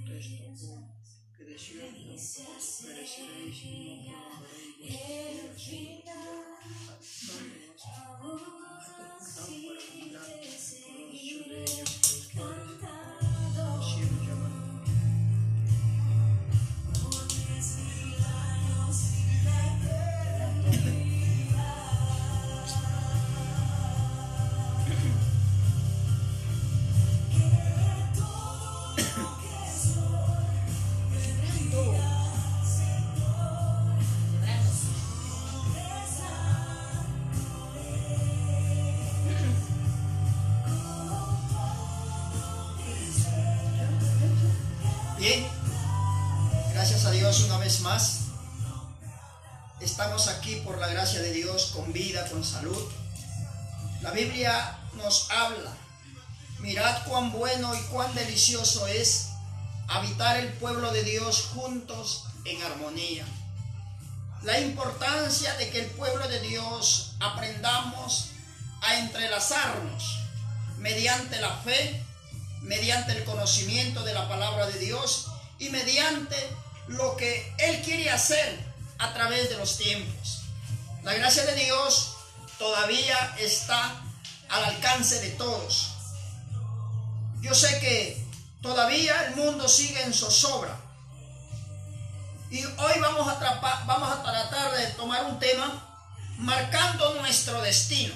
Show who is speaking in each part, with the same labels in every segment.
Speaker 1: protesto que de cierto pereceréis y no prolongaréis vuestros días. Bien, gracias a Dios una vez más. Estamos aquí por la gracia de Dios con vida, con salud. La Biblia nos habla: mirad cuán bueno y cuán delicioso es habitar el pueblo de Dios juntos en armonía. La importancia de que el pueblo de Dios aprendamos a entrelazarnos mediante la fe, mediante el conocimiento de la palabra de Dios y mediante lo que Él quiere hacer a través de los tiempos. La gracia de Dios todavía está al alcance de todos. Yo sé que todavía el mundo sigue en zozobra. Y hoy vamos a tratar de tomar un tema: marcando nuestro destino.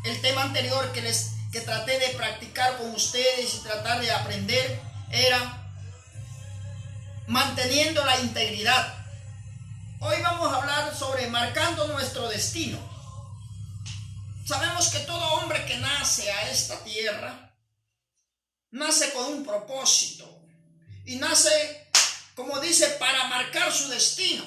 Speaker 1: El tema anterior que traté de practicar con ustedes y tratar de aprender era manteniendo la integridad. Hoy vamos a hablar sobre marcando nuestro destino. Sabemos que todo hombre que nace a esta tierra nace con un propósito y nace, como dice, para marcar su destino.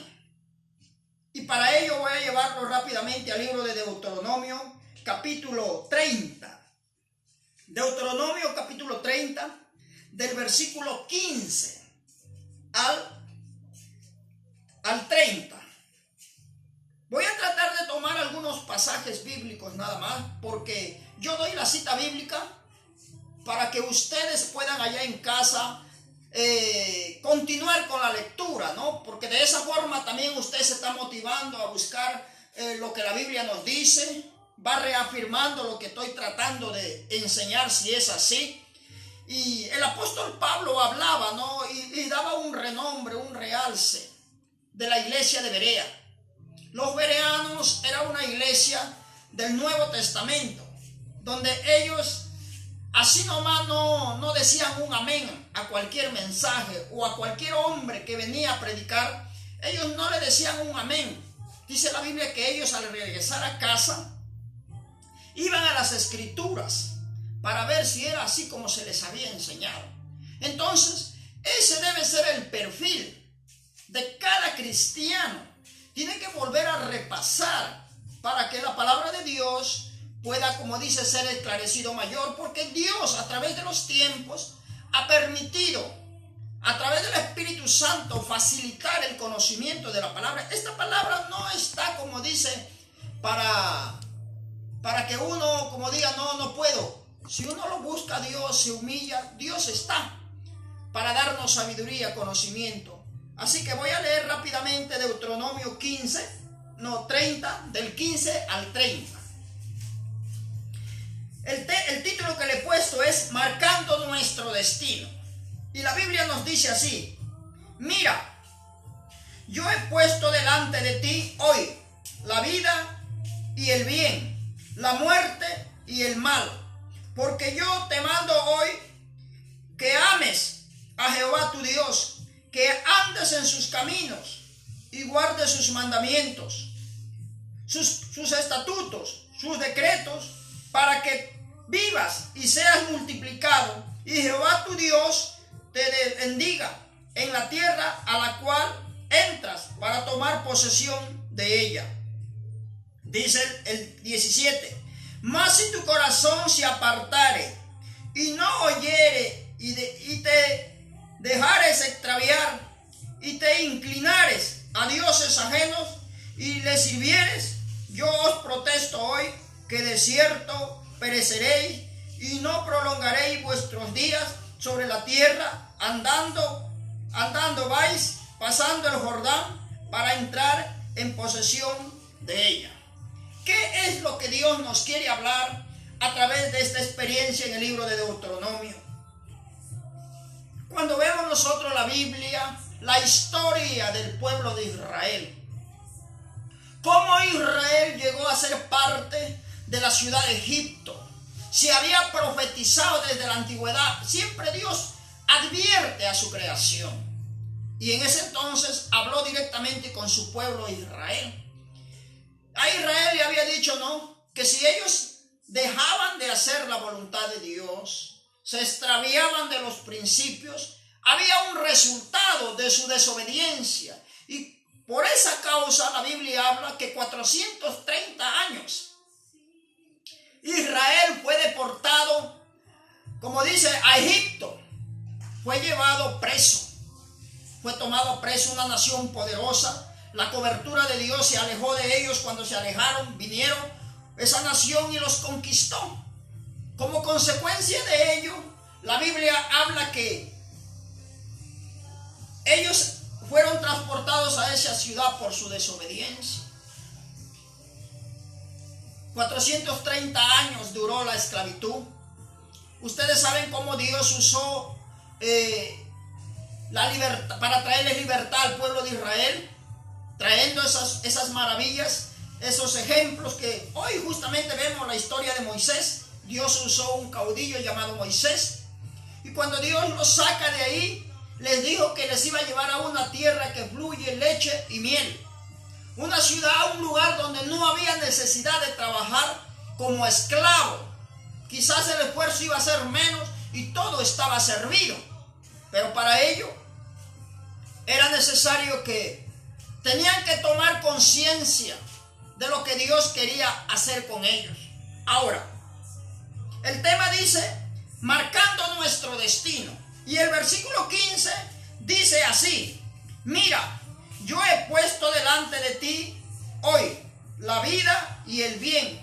Speaker 1: Y para ello voy a llevarlo rápidamente al libro de Deuteronomio, capítulo 30. Deuteronomio capítulo 30, del versículo 15 al 30. Voy a tratar de tomar algunos pasajes bíblicos nada más, porque yo doy la cita bíblica para que ustedes puedan allá en casa continuar con la lectura, ¿no? Porque de esa forma también usted se está motivando a buscar lo que la Biblia nos dice. Va reafirmando lo que estoy tratando de enseñar, si es así. Y el apóstol Pablo hablaba, ¿no? Y daba un renombre, un realce de la iglesia de Berea. Los bereanos era una iglesia del Nuevo Testamento, donde ellos así nomás no decían un amén a cualquier mensaje o a cualquier hombre que venía a predicar. Ellos no le decían un amén. Dice la Biblia que ellos, al regresar a casa, iban a las escrituras para ver si era así como se les había enseñado. Entonces, ese debe ser el perfil de cada cristiano. Tiene que volver a repasar para que la palabra de Dios pueda, como dice, ser esclarecido mayor, porque Dios a través de los tiempos ha permitido, a través del Espíritu Santo, facilitar el conocimiento de la palabra. Esta palabra no está, como dice, para que uno como diga no puedo. Si uno lo busca a Dios, se humilla, Dios está para darnos sabiduría, conocimiento. Así que voy a leer rápidamente Deuteronomio 30, del 15 al 30. El título que le he puesto es Marcando nuestro destino. Y la Biblia nos dice así: mira, yo he puesto delante de ti hoy la vida y el bien, la muerte y el mal, porque yo te mando hoy que ames a Jehová tu Dios, que andes en sus caminos y guardes sus mandamientos, sus estatutos, sus decretos, para que vivas y seas multiplicado, y Jehová tu Dios te bendiga en la tierra a la cual entras para tomar posesión de ella. Dice el 17: mas si tu corazón se apartare y no oyere y te dejares extraviar y te inclinares a dioses ajenos y les sirvieres, yo os protesto hoy que de cierto pereceréis y no prolongaréis vuestros días sobre la tierra, andando vais, pasando el Jordán para entrar en posesión de ella. ¿Qué es lo que Dios nos quiere hablar a través de esta experiencia en el libro de Deuteronomio? Cuando vemos nosotros la Biblia, la historia del pueblo de Israel, cómo Israel llegó a ser parte de la ciudad de Egipto. Se había profetizado desde la antigüedad. Siempre Dios advierte a su creación. Y en ese entonces habló directamente con su pueblo Israel. A Israel le había dicho, no, que si ellos dejaban de hacer la voluntad de Dios, se extraviaban de los principios, había un resultado de su desobediencia. Y por esa causa la Biblia habla que 430 años Israel fue deportado, como dice, a Egipto. Fue llevado preso. Fue tomado preso, una nación poderosa. La cobertura de Dios se alejó de ellos. Cuando se alejaron, vinieron esa nación y los conquistó. Como consecuencia de ello, la Biblia habla que ellos fueron transportados a esa ciudad por su desobediencia. 430 años duró la esclavitud. Ustedes saben cómo Dios usó la libertad para traerle libertad al pueblo de Israel, trayendo esas maravillas, esos ejemplos que hoy justamente vemos la historia de Moisés. Dios usó un caudillo llamado Moisés, y cuando Dios los saca de ahí, les dijo que les iba a llevar a una tierra que fluye leche y miel. Una ciudad, un lugar donde no había necesidad de trabajar como esclavo. Quizás el esfuerzo iba a ser menos y todo estaba servido. Pero para ello era necesario que tenían que tomar conciencia de lo que Dios quería hacer con ellos. Ahora, el tema dice, marcando nuestro destino. Y el versículo 15 dice así, mira, yo he puesto delante de ti hoy la vida y el bien,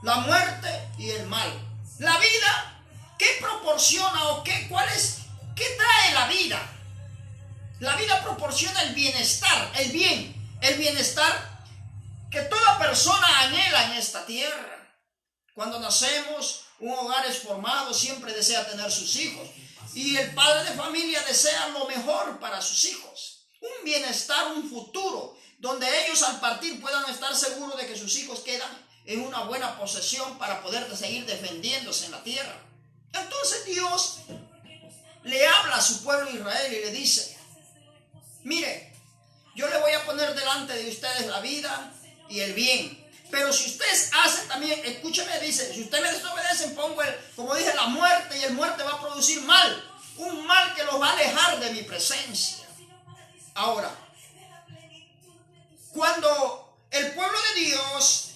Speaker 1: la muerte y el mal. La vida, ¿qué proporciona o qué trae la vida? La vida proporciona el bienestar, el bien, el bienestar que toda persona anhela en esta tierra. Cuando nacemos, un hogar es formado, siempre desea tener sus hijos. Y el padre de familia desea lo mejor para sus hijos. Un bienestar, un futuro, donde ellos al partir puedan estar seguros de que sus hijos quedan en una buena posesión para poder seguir defendiéndose en la tierra. Entonces Dios le habla a su pueblo Israel y le dice, mire, yo le voy a poner delante de ustedes la vida y el bien. Pero si ustedes hacen también, escúcheme, dice, si ustedes me desobedecen, pongo como dije, la muerte, y el muerte va a producir mal. Un mal que los va a alejar de mi presencia. Ahora, cuando el pueblo de Dios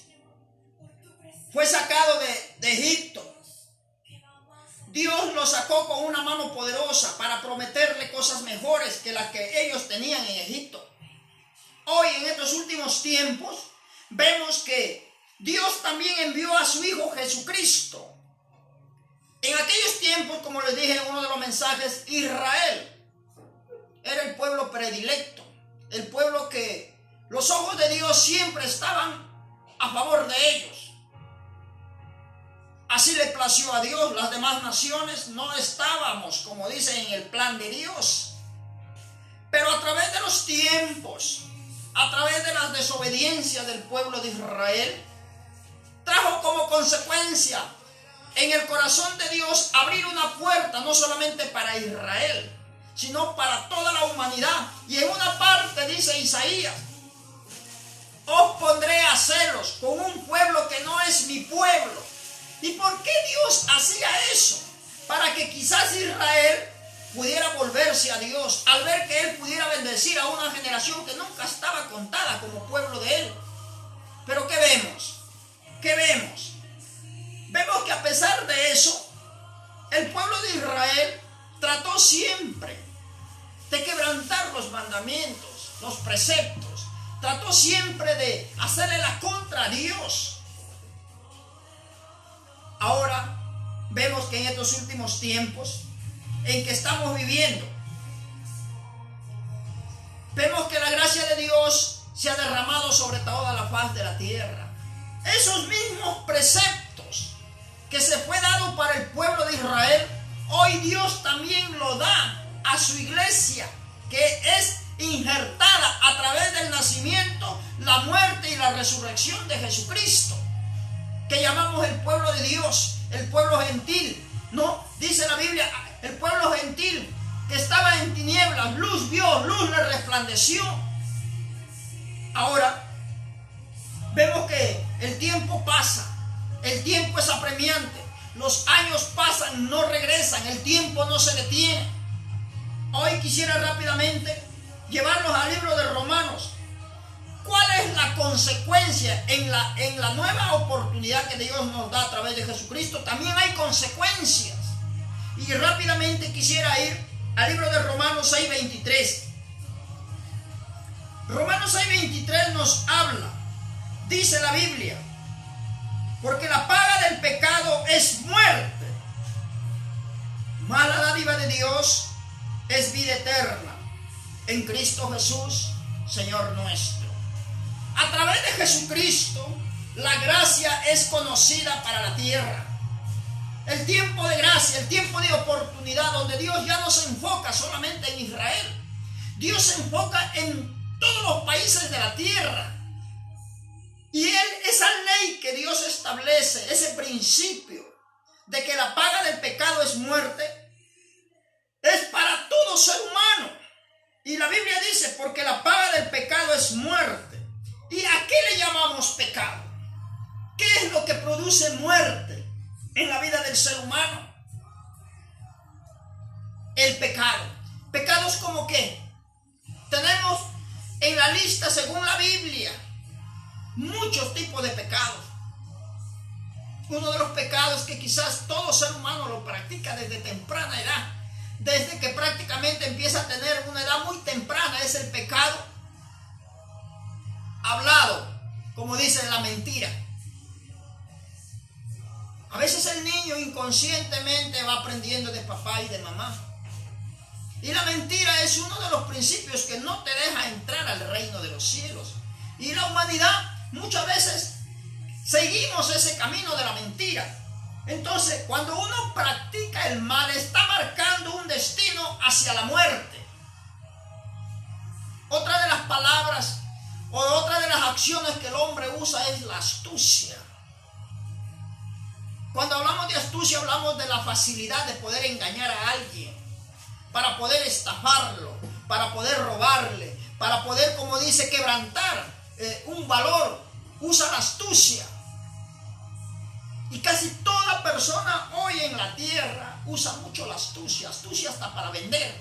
Speaker 1: fue sacado de Egipto, Dios lo sacó con una mano poderosa para prometerle cosas mejores que las que ellos tenían en Egipto. Hoy, en estos últimos tiempos, vemos que Dios también envió a su Hijo Jesucristo. En aquellos tiempos, como les dije en uno de los mensajes, Israel era el pueblo predilecto, el pueblo que los ojos de Dios siempre estaban a favor de ellos. Así le plació a Dios. Las demás naciones no estábamos, como dice, en el plan de Dios. Pero a través de los tiempos, a través de las desobediencias del pueblo de Israel, trajo como consecuencia en el corazón de Dios abrir una puerta no solamente para Israel, sino para toda la humanidad. Y en una parte dice Isaías, os pondré a celos con un pueblo que no es mi pueblo. ¿Y por qué Dios hacía eso? Para que quizás Israel pudiera volverse a Dios, al ver que Él pudiera bendecir a una generación que nunca estaba contada como pueblo de Él. Pero ¿qué vemos? ¿Qué vemos? Vemos que a pesar de eso, el pueblo de Israel trató siempre de quebrantar los mandamientos, los preceptos. Trató siempre de hacerle la contra a Dios. Ahora vemos que en estos últimos tiempos en que estamos viviendo. Vemos que la gracia de Dios se ha derramado sobre toda la faz de la tierra. Esos mismos preceptos que se fue dado para el pueblo de Israel, hoy Dios también lo da a su iglesia, que es injertada a través del nacimiento, la muerte y la resurrección de Jesucristo, que llamamos el pueblo de Dios, el pueblo gentil. No, dice la Biblia, el pueblo gentil que estaba en tinieblas, luz vio, luz le resplandeció. Ahora vemos que el tiempo pasa, el tiempo es apremiante, los años pasan, no regresan, el tiempo no se detiene. Hoy quisiera rápidamente llevarlos al libro de Romanos. ¿Cuál es la consecuencia en la nueva oportunidad que Dios nos da a través de Jesucristo? También hay consecuencias. Y rápidamente quisiera ir al libro de Romanos 6:23. Romanos 6:23 nos habla, dice la Biblia, porque la paga del pecado es muerte, mas la dádiva de Dios es vida eterna en Cristo Jesús, Señor nuestro. A través de Jesucristo, la gracia es conocida para la tierra. El tiempo de gracia, el tiempo de oportunidad, donde Dios ya no se enfoca solamente en Israel. Dios se enfoca en todos los países de la tierra. Y esa ley que Dios establece, ese principio de que la paga del pecado es muerte, es para todo ser humano. Y la Biblia dice, porque la paga del pecado es muerte. ¿Y a qué le llamamos pecado? ¿Qué es lo que produce muerte en la vida del ser humano? El pecado. ¿Pecados como qué? Tenemos en la lista, según la Biblia, muchos tipos de pecados. Uno de los pecados que quizás todo ser humano lo practica desde temprana edad, desde que prácticamente empieza a tener una edad muy temprana, es el pecado hablado, como dice la mentira. A veces el niño inconscientemente va aprendiendo de papá y de mamá. Y la mentira es uno de los principios que no te deja entrar al reino de los cielos. Y la humanidad muchas veces seguimos ese camino de la mentira. Entonces, cuando uno practica el mal, está marcando un destino hacia la muerte. Otra de las palabras o otra de las acciones que el hombre usa es la astucia. Cuando hablamos de astucia, hablamos de la facilidad de poder engañar a alguien, para poder estafarlo, para poder robarle, para poder, como dice, quebrantar un valor. Usa la astucia. Y casi toda persona hoy en la tierra usa mucho la astucia hasta para vender.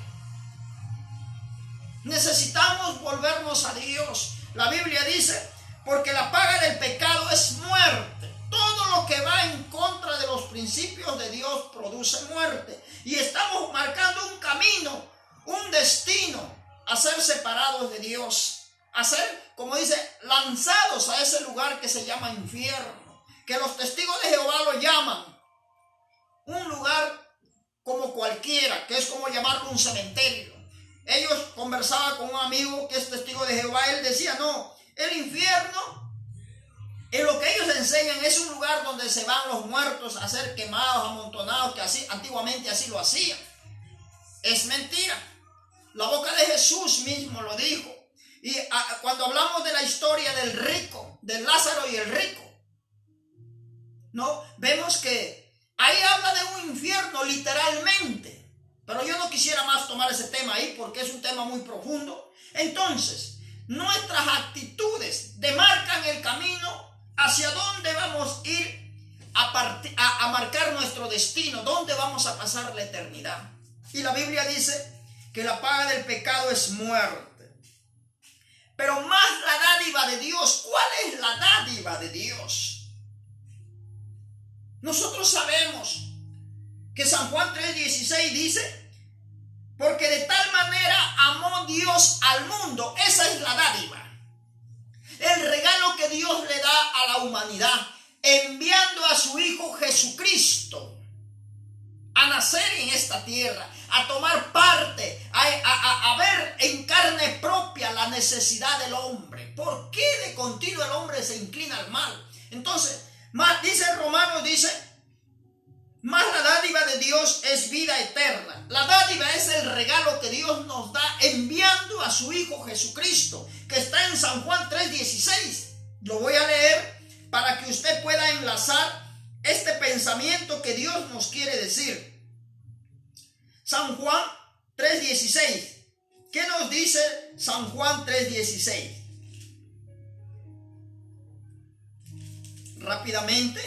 Speaker 1: Necesitamos volvernos a Dios. La Biblia dice, porque la paga del pecado es muerte. Todo lo que va en contra de los principios de Dios produce muerte. Y estamos marcando un camino, un destino a ser separados de Dios. A ser, como dice, lanzados a ese lugar que se llama infierno. Que los testigos de Jehová lo llaman un lugar como cualquiera, que es como llamarlo un cementerio. Ellos conversaban con un amigo que es testigo de Jehová. Él decía, no, el infierno, en lo que ellos enseñan, es un lugar donde se van los muertos a ser quemados, amontonados, que así antiguamente así lo hacían. Es mentira. La boca de Jesús mismo lo dijo. Y cuando hablamos de la historia del rico, de Lázaro y el rico, no, vemos que ahí habla de un infierno literalmente. Pero yo no quisiera más tomar ese tema ahí porque es un tema muy profundo. Entonces, nuestras actitudes demarcan el camino hacia dónde vamos a ir a marcar nuestro destino, dónde vamos a pasar la eternidad. Y la Biblia dice que la paga del pecado es muerte. Pero más la dádiva de Dios. ¿Cuál es la dádiva de Dios? Nosotros sabemos que San Juan 3:16 dice, porque de tal manera amó Dios al mundo. Esa es la dádiva. El regalo que Dios le da a la humanidad, enviando a su Hijo Jesucristo a nacer en esta tierra, a tomar parte, a ver en carne propia la necesidad del hombre. ¿Por qué de continuo el hombre se inclina al mal? Entonces, más dice Romanos, dice, más la dádiva de Dios es vida eterna. La dádiva es el regalo que Dios nos da enviando a su Hijo Jesucristo, que está en San Juan 3:16. Lo voy a leer para que usted pueda enlazar este pensamiento que Dios nos quiere decir. San Juan 3:16. ¿Qué nos dice San Juan 3:16? Rápidamente.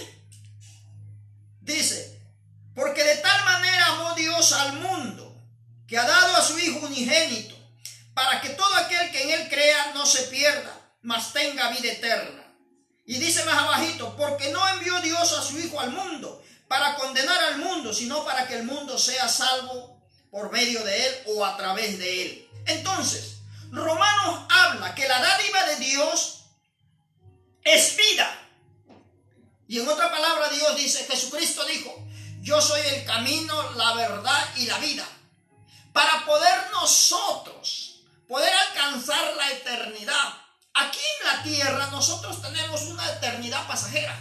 Speaker 1: Dice, porque de tal manera amó Dios al mundo, que ha dado a su Hijo unigénito, para que todo aquel que en él crea no se pierda, mas tenga vida eterna. Y dice más abajito, porque no envió Dios a su Hijo al mundo para condenar al mundo, sino para que el mundo sea salvo por medio de él o a través de él. Entonces, Romanos habla que la dádiva de Dios es vida. Y en otra palabra Dios dice, Jesucristo dijo, yo soy el camino, la verdad y la vida. Para poder nosotros poder alcanzar la eternidad. Aquí en la tierra nosotros tenemos una eternidad pasajera,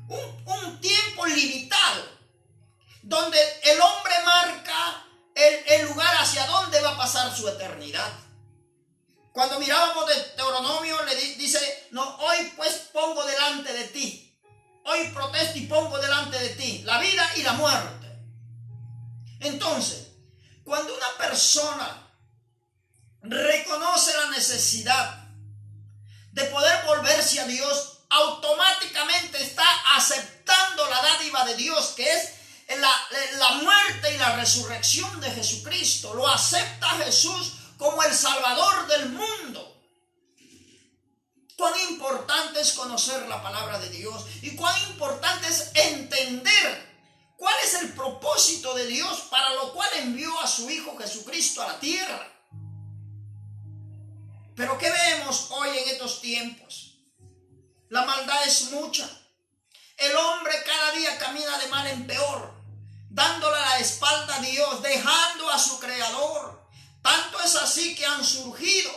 Speaker 1: un tiempo limitado, donde el hombre marca el lugar hacia dónde va a pasar su eternidad. Cuando mirábamos de Deuteronomio, le dice, no, hoy pues pongo delante de ti, hoy protesto y pongo delante de ti la vida y la muerte. Entonces, cuando una persona reconoce la necesidad de poder volverse a Dios, automáticamente está aceptando la dádiva de Dios, que es la muerte y la resurrección de Jesucristo. Lo acepta Jesús como el Salvador del mundo. Cuán importante es conocer la palabra de Dios y cuán importante es entender cuál es el propósito de Dios para lo cual envió a su Hijo Jesucristo a la tierra. Pero ¿qué vemos hoy en estos tiempos? La maldad es mucha. El hombre cada día camina de mal en peor, dándole la espalda a Dios, dejando a su Creador. Tanto es así que han surgido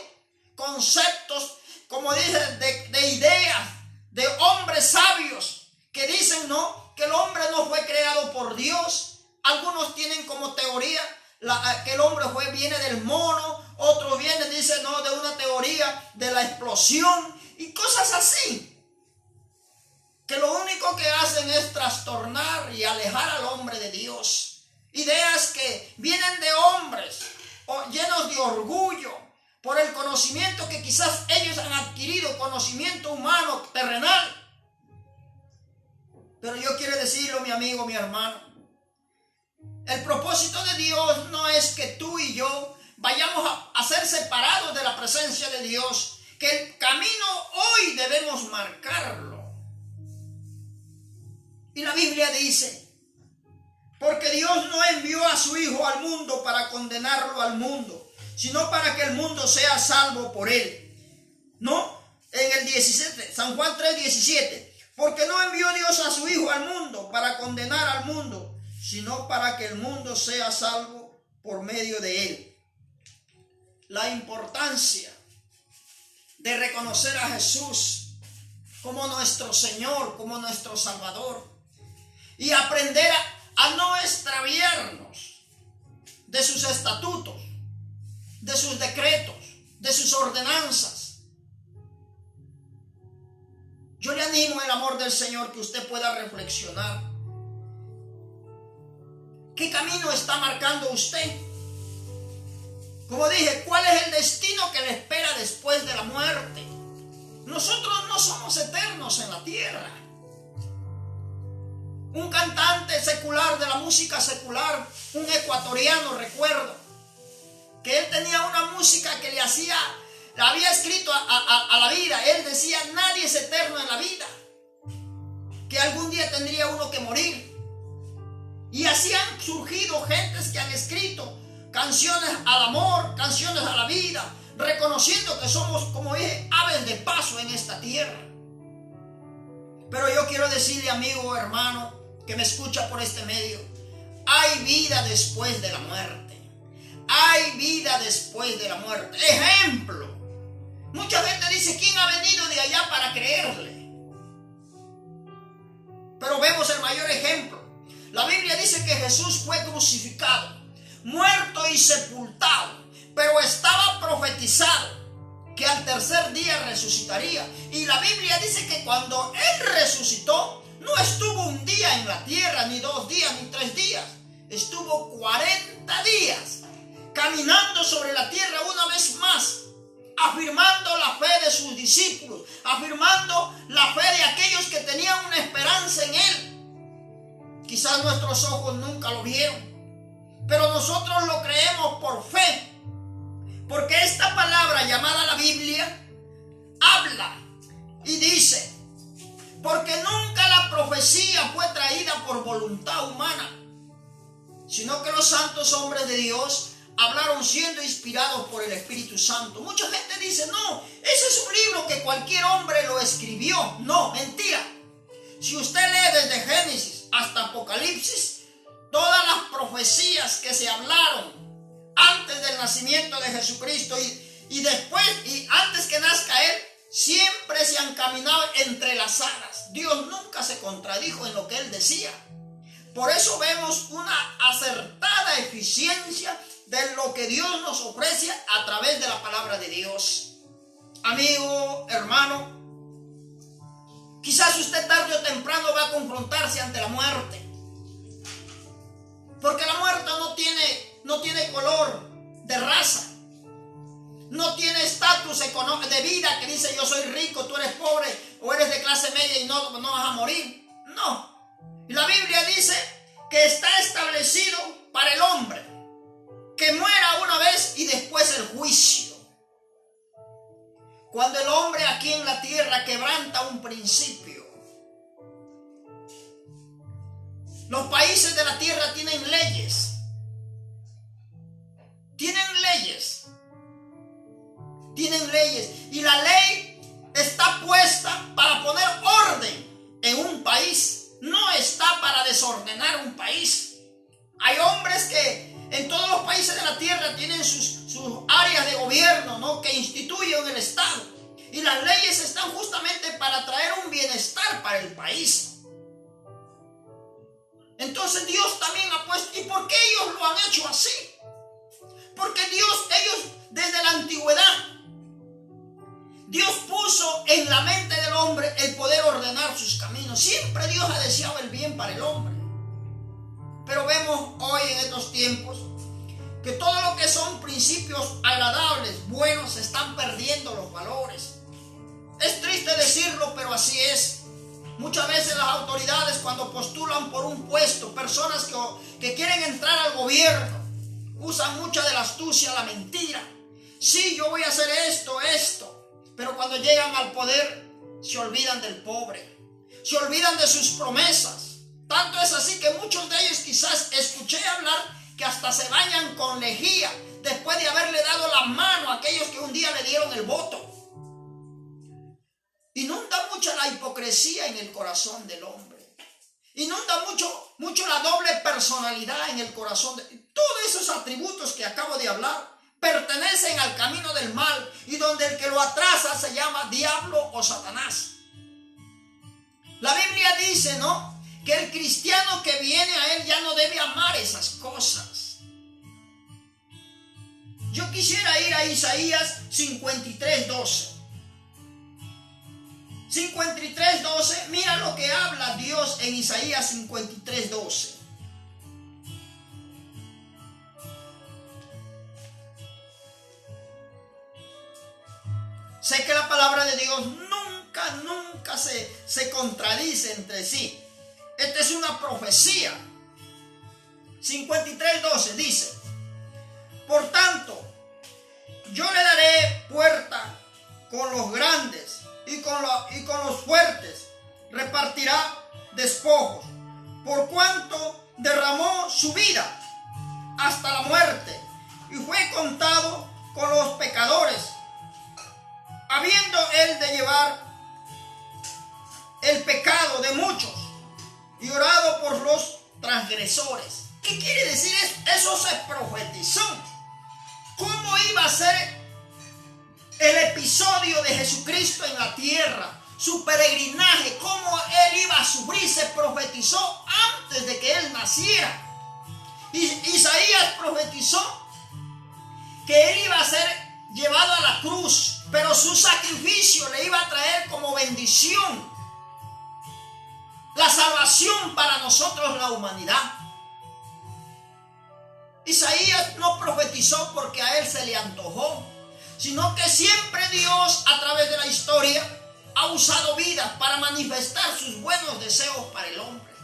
Speaker 1: conceptos, como dicen, de ideas, de hombres sabios, que dicen, no, que el hombre no fue creado por Dios. Algunos tienen como teoría que el hombre viene del mono, otros vienen, dicen, no, de una teoría de la explosión y cosas así, que lo único que hacen es trastornar y alejar al hombre de Dios. Ideas que vienen de hombres llenos de orgullo por el conocimiento que quizás ellos han adquirido, conocimiento humano, terrenal. Pero yo quiero decirlo, mi amigo, mi hermano, el propósito de Dios no es que tú y yo vayamos a ser separados de la presencia de Dios, que el camino hoy debemos marcarlo. Y la Biblia dice, porque Dios no envió a su Hijo al mundo para condenarlo al mundo, sino para que el mundo sea salvo por él. ¿No? En el 17, San Juan 3:17, porque no envió Dios a su Hijo al mundo para condenar al mundo, sino para que el mundo sea salvo por medio de él. La importancia de reconocer a Jesús como nuestro Señor, como nuestro Salvador, y aprender a no extraviarnos de sus estatutos, de sus decretos, de sus ordenanzas. Yo le animo en el amor del Señor que usted pueda reflexionar. ¿Qué camino está marcando usted? Como dije, ¿cuál es el destino que le espera después de la muerte? Nosotros no somos eternos en la tierra. Un cantante secular de la música secular, un ecuatoriano, recuerdo, que él tenía una música que le había escrito a la vida. Él decía, nadie es eterno en la vida, que algún día tendría uno que morir. Y así han surgido gentes que han escrito canciones al amor, canciones a la vida, reconociendo que somos, como dije, aves de paso en esta tierra. Pero yo quiero decirle, amigo o hermano que me escucha por este medio, hay hay vida después de la muerte. Hay vida después de la muerte. Ejemplo. Mucha gente dice, ¿quién ha venido de allá para creerle? Pero vemos el mayor ejemplo. La Biblia dice que Jesús fue crucificado, muerto y sepultado, pero estaba profetizado que al tercer día resucitaría. Y la Biblia dice que cuando Él resucitó, no estuvo un día en la tierra, ni 2 días, ni 3 días. Estuvo 40 días caminando sobre la tierra una vez más, afirmando la fe de sus discípulos, afirmando la fe de aquellos que tenían una esperanza en Él. Quizás nuestros ojos nunca lo vieron, pero nosotros lo creemos por fe, porque esta palabra llamada la Biblia habla y dice, porque nunca la profecía fue traída por voluntad humana, sino que los santos hombres de Dios hablaron siendo inspirados por el Espíritu Santo. Mucha gente dice, no, ese es un libro que cualquier hombre lo escribió. No, mentira. Si usted lee desde Génesis hasta Apocalipsis, todas las profecías que se hablaron antes del nacimiento de Jesucristo y después y antes que nazca Él, siempre se han caminado entrelazadas. Dios nunca se contradijo en lo que Él decía. Por eso vemos una acertada eficiencia de lo que Dios nos ofrece a través de la palabra de Dios. Amigo, hermano, quizás usted tarde o temprano va a confrontarse ante la muerte, porque la muerte no tiene color de raza, no tiene estatus económico de vida que dice yo soy rico, tú eres pobre, o eres de clase media y no vas a morir. No, la Biblia dice que está establecido para el hombre que muera una vez y después el juicio. Cuando el hombre aquí en la tierra quebranta un principio. Los países de la tierra tienen leyes. Tienen leyes. Tienen leyes. Y la ley está puesta para poner orden en un país. No está para desordenar un país. Hay hombres que en todos los países de la tierra tienen sus áreas de gobierno, ¿no?, que instituyen el Estado. Y las leyes están justamente para traer un bienestar para el país. Entonces Dios también ha puesto. ¿Y por qué ellos lo han hecho así? Porque ellos desde la antigüedad, Dios puso en la mente del hombre el poder ordenar sus caminos. Siempre Dios ha deseado el bien para el hombre. Pero vemos hoy en estos tiempos que todo lo que son principios agradables, buenos, se están perdiendo los valores. Es triste decirlo, pero así es. Muchas veces las autoridades, cuando postulan por un puesto, personas que quieren entrar al gobierno, usan mucha de la astucia, la mentira. Sí, yo voy a hacer esto. Pero cuando llegan al poder, se olvidan del pobre. Se olvidan de sus promesas. Tanto es así que muchos de ellos quizás escuché hablar que hasta se bañan con lejía después de haberle dado la mano a aquellos que un día le dieron el voto. Inunda mucho la hipocresía en el corazón del hombre. Inunda mucho la doble personalidad en el corazón. Todos esos atributos que acabo de hablar pertenecen al camino del mal, y donde el que lo atrasa se llama diablo o Satanás. La Biblia dice, ¿no?, que el cristiano que viene a Él ya no debe amar esas cosas. Yo quisiera ir a Isaías 53:12. 53:12, mira lo que habla Dios en Isaías 53:12. Sé que la palabra de Dios nunca se contradice entre sí. Esta es una profecía. 53:12 dice: por tanto, yo le daré puerta con los grandes y con los fuertes repartirá despojos, por cuanto derramó su vida hasta la muerte y fue contado con los pecadores, habiendo él de llevar el pecado de muchos y orado por los transgresores. ¿Qué quiere decir eso? Eso se profetizó. ¿Cómo iba a ser el episodio de Jesucristo en la tierra? Su peregrinaje, cómo él iba a sufrir, se profetizó antes de que él naciera. Isaías profetizó que él iba a ser llevado a la cruz, pero su sacrificio le iba a traer como bendición la salvación para nosotros, la humanidad. Isaías no profetizó porque a él se le antojó, sino que siempre Dios, a través de la historia, ha usado vidas para manifestar sus buenos deseos para el hombre.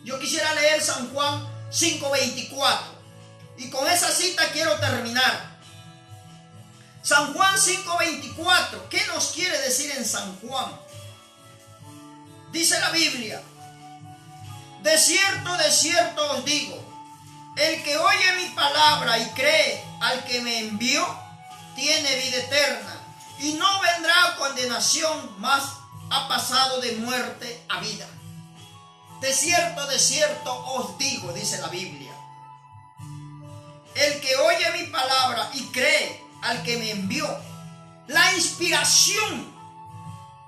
Speaker 1: Yo quisiera leer San Juan 5:24 y con esa cita quiero terminar. San Juan 5:24, ¿qué nos quiere decir en San Juan? Dice la Biblia: de cierto os digo, el que oye mi palabra y cree al que me envió, tiene vida eterna y no vendrá a condenación, mas ha pasado de muerte a vida. De cierto os digo, dice la Biblia, el que oye mi palabra y cree al que me envió. La inspiración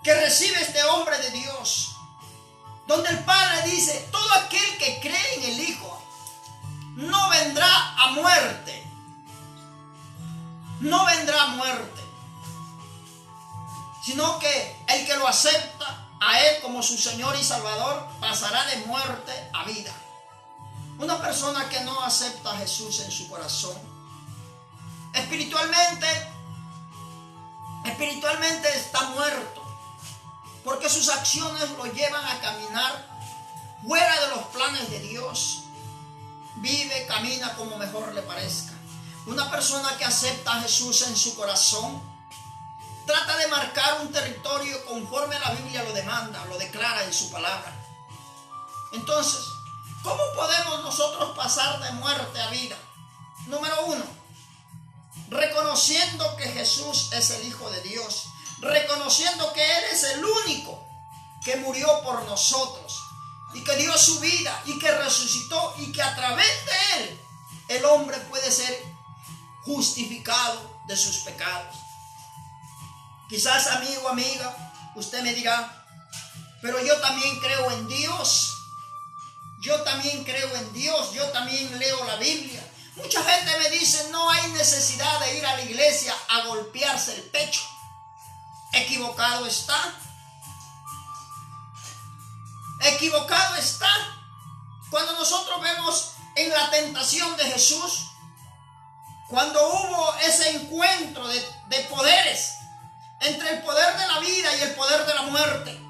Speaker 1: que recibe este hombre de Dios, donde el Padre dice: todo aquel que cree en el Hijo no vendrá a muerte, no vendrá a muerte, sino que el que lo acepta a Él como su Señor y Salvador pasará de muerte a vida. Una persona que no acepta a Jesús en su corazón, espiritualmente está muerto, porque sus acciones lo llevan a caminar fuera de los planes de Dios. Vive, camina como mejor le parezca. Una persona que acepta a Jesús en su corazón trata de marcar un territorio conforme la Biblia lo demanda, lo declara en su palabra. Entonces, ¿cómo podemos nosotros pasar de muerte a vida? Número 1, reconociendo que Jesús es el Hijo de Dios, reconociendo que Él es el único que murió por nosotros y que dio su vida y que resucitó, y que a través de Él el hombre puede ser justificado de sus pecados. Quizás, amigo, amiga, usted me dirá: pero yo también creo en Dios, yo también creo en Dios, yo también leo la Biblia. Mucha gente me dice: no hay necesidad de ir a la iglesia a golpearse el pecho. Equivocado está. Equivocado está. Cuando nosotros vemos en la tentación de Jesús, cuando hubo ese encuentro de poderes entre el poder de la vida y el poder de la muerte,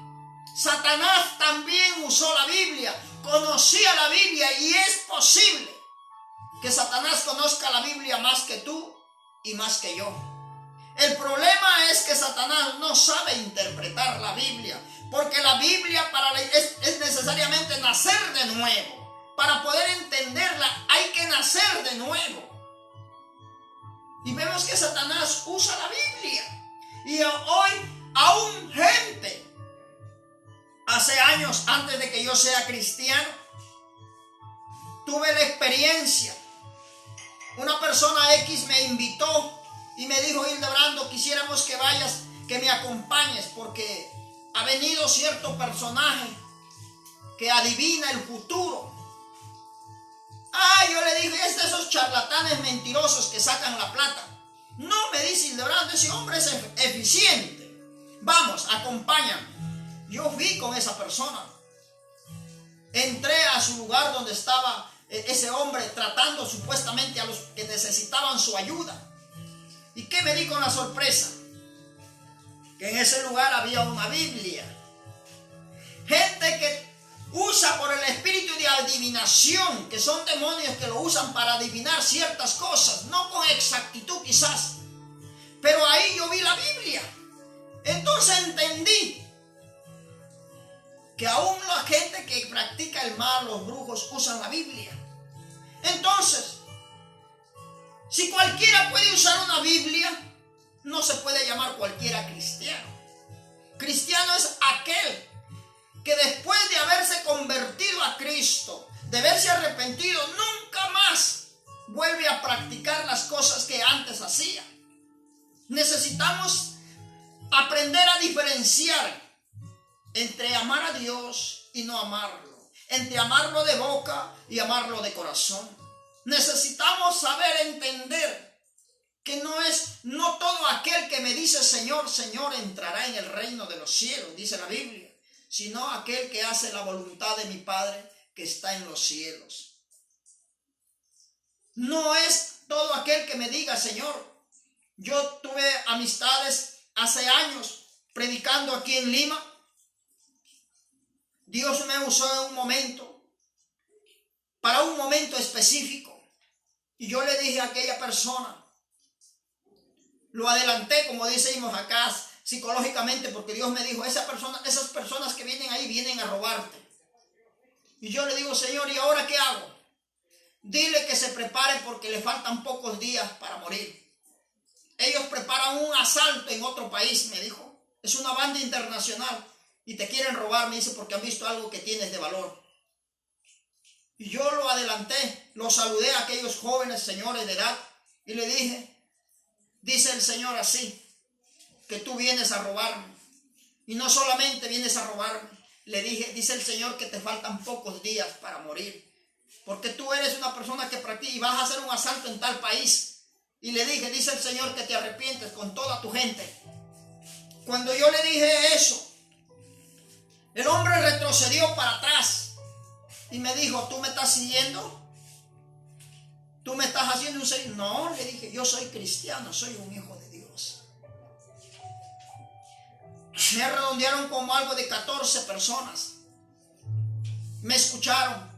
Speaker 1: Satanás también usó la Biblia, conocía la Biblia, y es posible que Satanás conozca la Biblia más que tú y más que yo. El problema es que Satanás no sabe interpretar la Biblia, porque la Biblia es necesariamente nacer de nuevo. Para poder entenderla hay que nacer de nuevo. Y vemos que Satanás usa la Biblia. Y hoy aún gente, hace años antes de que yo sea cristiano, tuve la experiencia. Una persona X me invitó y me dijo: Hildebrando, quisiéramos que vayas, que me acompañes, porque ha venido cierto personaje que adivina el futuro. Yo le dije: es de esos charlatanes mentirosos que sacan la plata. No, me dice Hildebrando, ese hombre es eficiente. Vamos, acompáñame. Yo fui con esa persona. Entré a su lugar donde estaba ese hombre tratando supuestamente a los que necesitaban su ayuda. ¿Y qué me di con la sorpresa? Que en ese lugar había una Biblia. Gente que usa por el espíritu de adivinación, que son demonios que lo usan para adivinar ciertas cosas, no con exactitud quizás, pero ahí yo vi la Biblia. Entonces entendí que aún la gente que practica el mal, los brujos, usan la Biblia. Entonces, si cualquiera puede usar una Biblia, no se puede llamar cualquiera cristiano. Cristiano es aquel que después de haberse convertido a Cristo, de verse arrepentido, nunca más vuelve a practicar las cosas que antes hacía. Necesitamos aprender a diferenciar entre amar a Dios y no amarlo, entre amarlo de boca y amarlo de corazón. Necesitamos saber entender que no todo aquel que me dice Señor, Señor entrará en el reino de los cielos, dice la Biblia, sino aquel que hace la voluntad de mi Padre que está en los cielos. No es todo aquel que me diga Señor. Yo tuve amistades hace años predicando aquí en Lima. Dios me usó en un momento, para un momento específico. Y yo le dije a aquella persona, lo adelanté, como decimos acá, psicológicamente, porque Dios me dijo, esas personas que vienen ahí vienen a robarte. Y yo le digo, Señor, ¿y ahora qué hago? Dile que se prepare porque le faltan pocos días para morir. Ellos preparan un asalto en otro país, me dijo. Es una banda internacional y te quieren robar, me dice, porque han visto algo que tienes de valor. Y yo lo adelanté, lo saludé a aquellos jóvenes señores de edad y le dije, dice el Señor así, que tú vienes a robarme. Y no solamente vienes a robarme, le dije, dice el Señor que te faltan pocos días para morir. Porque tú eres una persona que practica y vas a hacer un asalto en tal país. Y le dije, dice el Señor que te arrepientes con toda tu gente. Cuando yo le dije eso, el hombre retrocedió para atrás y me dijo, ¿tú me estás siguiendo? ¿Tú me estás haciendo un seguidor? No, le dije, yo soy cristiano, soy un hijo de Dios. Me redondearon como algo de 14 personas. Me escucharon.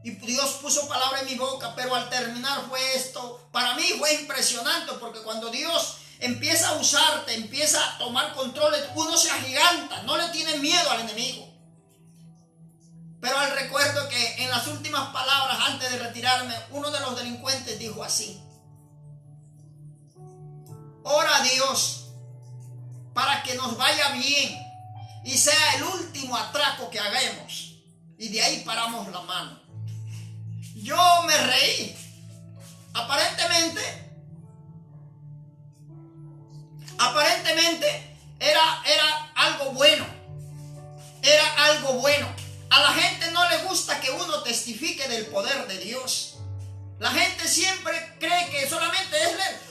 Speaker 1: Y Dios puso palabra en mi boca, pero al terminar fue esto, para mí fue impresionante, porque cuando Dios empieza a usarte, empieza a tomar control, uno se agiganta, no le tiene miedo al enemigo. Pero al recuerdo que en las últimas palabras, antes de retirarme, uno de los delincuentes dijo así: ora a Dios para que nos vaya bien y sea el último atraco que hagamos. Y de ahí paramos la mano. Yo me reí. Aparentemente era algo bueno. Era algo bueno. A la gente no le gusta que uno testifique del poder de Dios. La gente siempre cree que solamente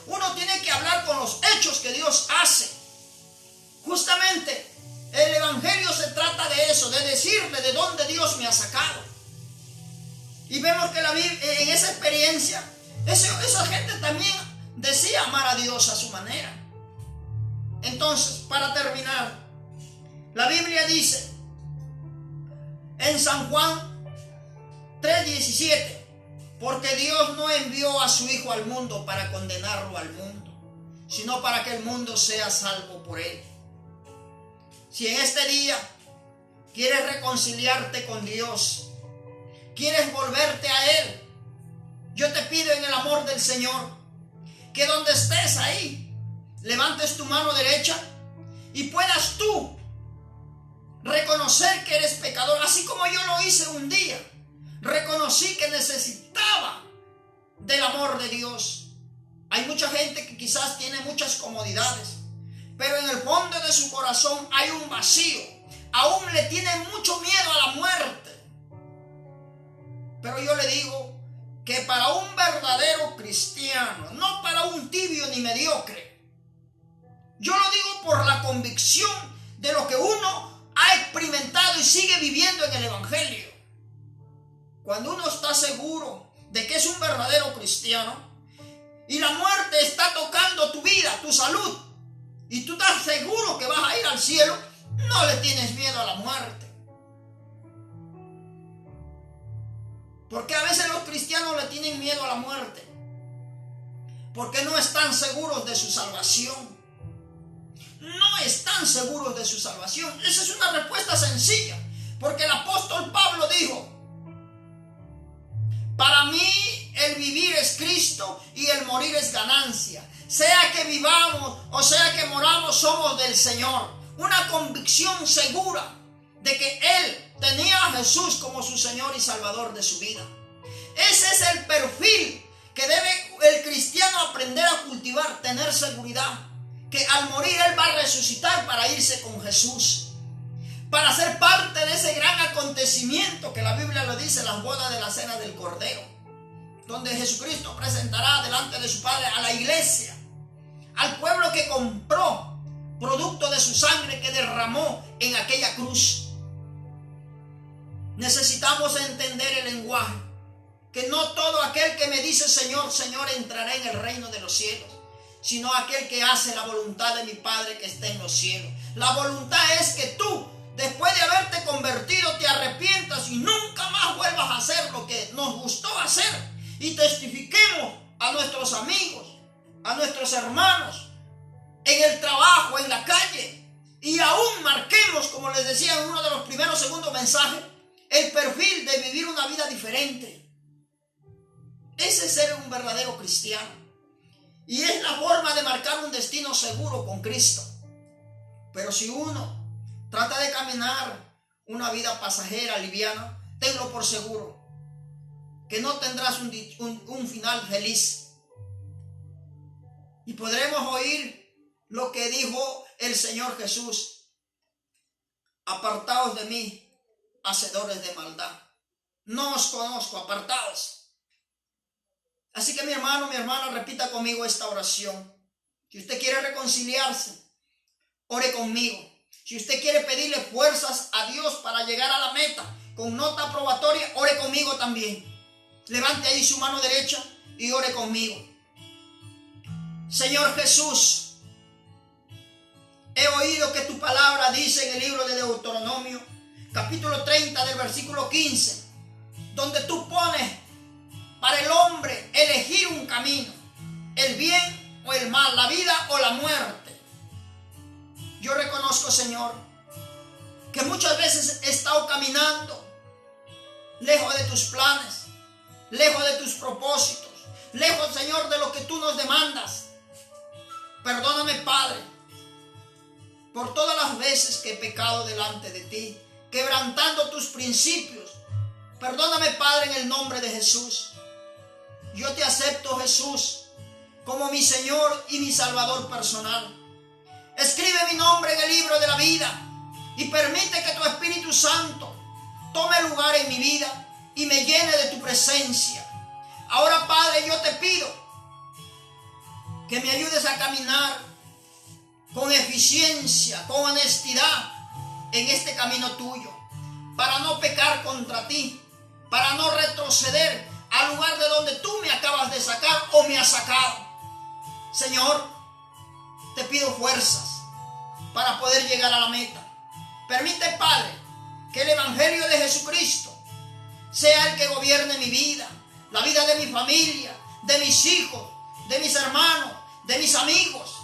Speaker 1: uno tiene que hablar con los hechos que Dios hace. Justamente el evangelio se trata de eso, de decirle de dónde Dios me ha sacado. Y vemos que en esa experiencia, esa gente también decía amar a Dios a su manera. Entonces, para terminar, la Biblia dice en San Juan 3:17, porque Dios no envió a su Hijo al mundo para condenarlo al mundo, sino para que el mundo sea salvo por él. Si en este día quieres reconciliarte con Dios, quieres volverte a Él, yo te pido en el amor del Señor que donde estés ahí, levantes tu mano derecha y puedas tú reconocer que eres pecador, así como yo lo hice un día. Reconocí que necesitaba del amor de Dios. Hay mucha gente que quizás tiene muchas comodidades, pero en el fondo de su corazón hay un vacío. Aún le tiene mucho miedo a la muerte. Pero yo le digo que para un verdadero cristiano, no para un tibio ni mediocre, yo lo digo por la convicción de lo que uno ha experimentado y sigue viviendo en el evangelio. Cuando uno está seguro de que es un verdadero cristiano y la muerte está tocando tu vida, tu salud, y tú estás seguro que vas a ir al cielo, no le tienes miedo a la muerte. Porque a veces los cristianos le tienen miedo a la muerte, porque no están seguros de su salvación. No están seguros de su salvación. Esa es una respuesta sencilla, porque el apóstol Pablo dijo: para mí el vivir es Cristo y el morir es ganancia. Sea que vivamos o sea que moramos, somos del Señor. Una convicción segura de que él tenía a Jesús como su Señor y Salvador de su vida. Ese es el perfil que debe el cristiano aprender a cultivar, tener seguridad, que al morir él va a resucitar para irse con Jesús, para ser parte de ese gran acontecimiento que la Biblia lo dice, las bodas de la cena del Cordero, donde Jesucristo presentará delante de su Padre a la iglesia, al pueblo que compró, producto de su sangre que derramó en aquella cruz. Necesitamos entender el lenguaje, que no todo aquel que me dice Señor, Señor entrará en el reino de los cielos, sino aquel que hace la voluntad de mi Padre que está en los cielos. La voluntad es que tú, después de haberte convertido, te arrepientas y nunca más vuelvas a hacer lo que nos gustó hacer, y testifiquemos a nuestros amigos, a nuestros hermanos, en el trabajo, en la calle, y aún marquemos, como les decía en uno de los primeros segundos mensajes, el perfil de vivir una vida diferente. Ese es ser un verdadero cristiano, y es la forma de marcar un destino seguro con Cristo. Pero si uno trata de caminar una vida pasajera, liviana, tenlo por seguro que no tendrás un final feliz. Y podremos oír lo que dijo el Señor Jesús: apartaos de mí, hacedores de maldad, no os conozco, apartaos. Así que mi hermano, mi hermana, repita conmigo esta oración. Si usted quiere reconciliarse, ore conmigo. Si usted quiere pedirle fuerzas a Dios para llegar a la meta con nota aprobatoria, ore conmigo también. Levante ahí su mano derecha y ore conmigo. Señor Jesús, he oído que tu palabra dice en el libro de Deuteronomio, capítulo 30 del versículo 15, donde tú pones para el hombre elegir un camino, el bien o el mal, la vida o la muerte. Yo reconozco, Señor, que muchas veces he estado caminando lejos de tus planes, lejos de tus propósitos, lejos, Señor, de lo que tú nos demandas. Perdóname, Padre, por todas las veces que he pecado delante de ti, quebrantando tus principios. Perdóname, Padre, en el nombre de Jesús. Yo te acepto, Jesús, como mi Señor y mi Salvador personal. Escribe mi nombre en el libro de la vida y permite que tu Espíritu Santo tome lugar en mi vida y me llene de tu presencia. Ahora, Padre, yo te pido que me ayudes a caminar con eficiencia, con honestidad en este camino tuyo, para no pecar contra ti, para no retroceder al lugar de donde tú me acabas de sacar o me has sacado. Señor, te pido fuerzas para poder llegar a la meta. Permite, Padre, que el Evangelio de Jesucristo sea el que gobierne mi vida, la vida de mi familia, de mis hijos, de mis hermanos, de mis amigos.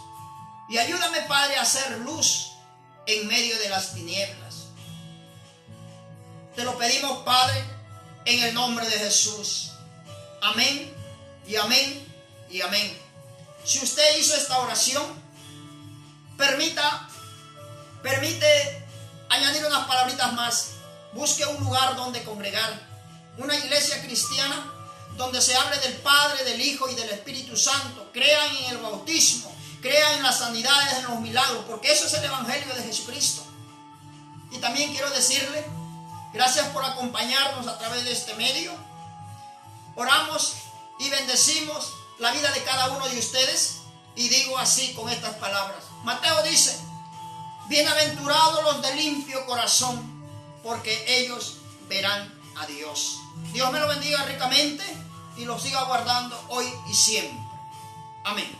Speaker 1: Y ayúdame, Padre, a hacer luz en medio de las tinieblas. Te lo pedimos, Padre, en el nombre de Jesús. Amén y amén y amén. Si usted hizo esta oración, permite añadir unas palabritas más. Busque un lugar donde congregar, una iglesia cristiana donde se hable del Padre, del Hijo y del Espíritu Santo. Crean en el bautismo, crean en las sanidades, en los milagros, porque eso es el Evangelio de Jesucristo. Y también quiero decirle, gracias por acompañarnos a través de este medio. Oramos y bendecimos la vida de cada uno de ustedes, y digo así con estas palabras. Mateo dice: bienaventurados los de limpio corazón, porque ellos verán a Dios. Dios me lo bendiga ricamente y lo siga guardando hoy y siempre. Amén.